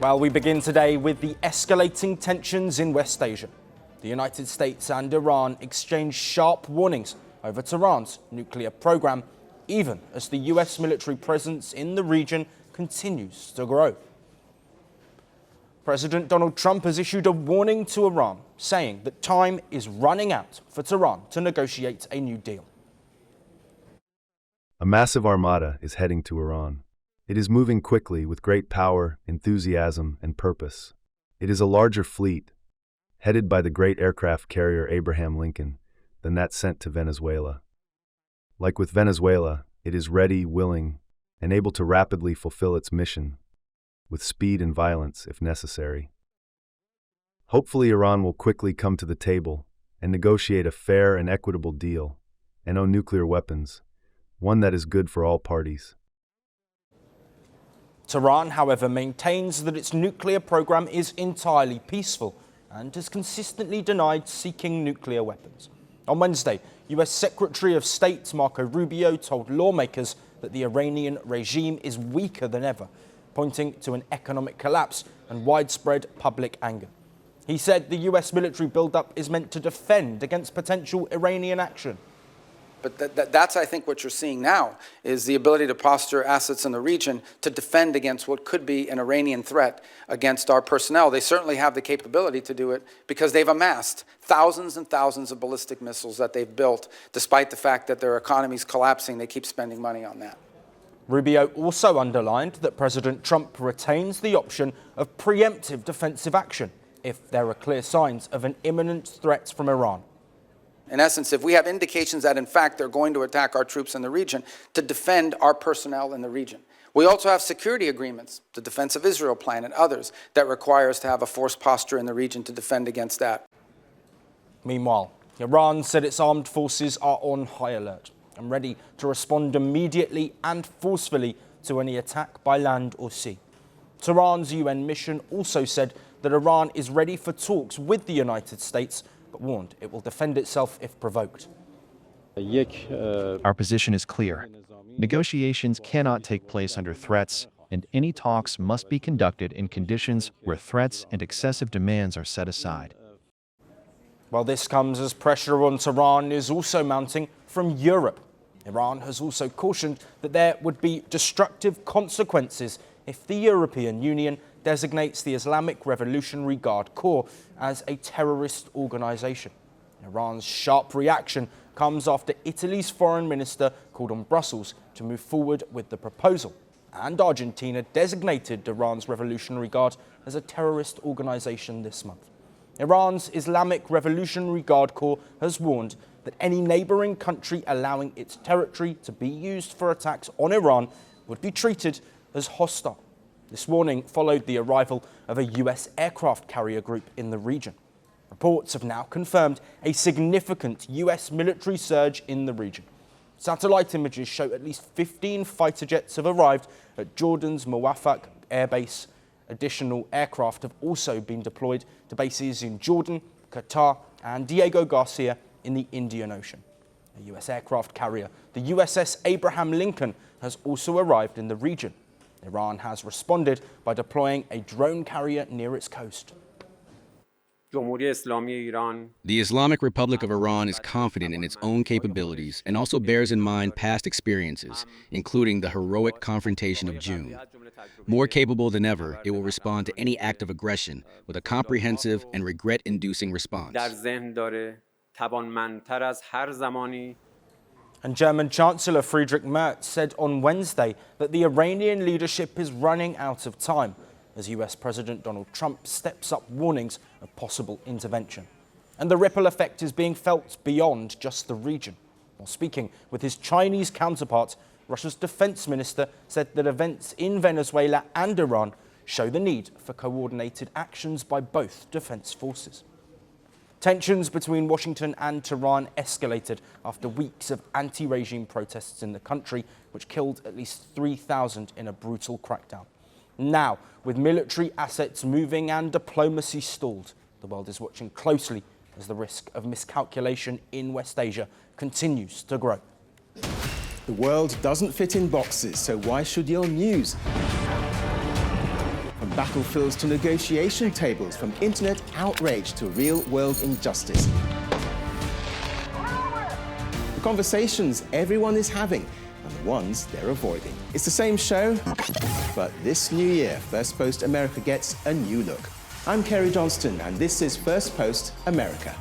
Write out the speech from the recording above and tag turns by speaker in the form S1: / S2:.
S1: Well, we begin today with the escalating tensions in West Asia. The United States and Iran exchanged sharp warnings over Tehran's nuclear program, even as the US military presence in the region continues to grow. President Donald Trump has issued a warning to Iran, saying that time is running out for Tehran to negotiate a new deal.
S2: A massive armada is heading to Iran. It is moving quickly with great power, enthusiasm, and purpose. It is a larger fleet, headed by the great aircraft carrier Abraham Lincoln, than that sent to Venezuela. Like with Venezuela, it is ready, willing, and able to rapidly fulfill its mission, with speed and violence if necessary. Hopefully Iran will quickly come to the table and negotiate a fair and equitable deal, and no nuclear weapons, one that is good for all parties.
S1: Tehran, however, maintains that its nuclear program is entirely peaceful and has consistently denied seeking nuclear weapons. On Wednesday, US Secretary of State Marco Rubio told lawmakers that the Iranian regime is weaker than ever, pointing to an economic collapse and widespread public anger. He said the US military buildup is meant to defend against potential Iranian action.
S3: But that's, I think, what you're seeing now, is the ability to posture assets in the region to defend against what could be an Iranian threat against our personnel. They certainly have the capability to do it because they've amassed thousands and thousands of ballistic missiles that they've built. Despite the fact that their economy's collapsing, they keep spending money on that.
S1: Rubio also underlined that President Trump retains the option of preemptive defensive action if there are clear signs of an imminent threat from Iran.
S3: In essence, if we have indications that, in fact, they're going to attack our troops in the region, to defend our personnel in the region. We also have security agreements, the Defense of Israel Plan and others, that require us to have a force posture in the region to defend against that.
S1: Meanwhile, Iran said its armed forces are on high alert and ready to respond immediately and forcefully to any attack by land or sea. Tehran's UN mission also said that Iran is ready for talks with the United States, but warned it will defend itself if provoked.
S4: Our position is clear. Negotiations cannot take place under threats, and any talks must be conducted in conditions where threats and excessive demands are set aside.
S1: Well, this comes as pressure on Tehran is also mounting from Europe. Iran has also cautioned that there would be destructive consequences if the European Union designates the Islamic Revolutionary Guard Corps as a terrorist organization. Iran's sharp reaction comes after Italy's foreign minister called on Brussels to move forward with the proposal, and Argentina designated Iran's Revolutionary Guard as a terrorist organization this month. Iran's Islamic Revolutionary Guard Corps has warned that any neighboring country allowing its territory to be used for attacks on Iran would be treated as hostile. This warning followed the arrival of a US aircraft carrier group in the region. Reports have now confirmed a significant US military surge in the region. Satellite images show at least 15 fighter jets have arrived at Jordan's Muwafaq airbase. Additional aircraft have also been deployed to bases in Jordan, Qatar, and Diego Garcia in the Indian Ocean. A US aircraft carrier, the USS Abraham Lincoln, has also arrived in the region. Iran has responded by deploying a drone carrier near its coast.
S5: The Islamic Republic of Iran is confident in its own capabilities and also bears in mind past experiences, including the heroic confrontation of June. More capable than ever, it will respond to any act of aggression with a comprehensive and regret-inducing response.
S1: And German Chancellor Friedrich Merz said on Wednesday that the Iranian leadership is running out of time as US President Donald Trump steps up warnings of possible intervention. And the ripple effect is being felt beyond just the region. While speaking with his Chinese counterpart, Russia's defense minister said that events in Venezuela and Iran show the need for coordinated actions by both defense forces. Tensions between Washington and Tehran escalated after weeks of anti-regime protests in the country, which killed at least 3,000 in a brutal crackdown. Now, with military assets moving and diplomacy stalled, the world is watching closely as the risk of miscalculation in West Asia continues to grow.
S6: The world doesn't fit in boxes, so why should your news? From battlefields to negotiation tables, from internet outrage to real-world injustice. The conversations everyone is having and the ones they're avoiding. It's the same show, but this new year, Firstpost America gets a new look. I'm Kerry Johnston, and this is Firstpost America.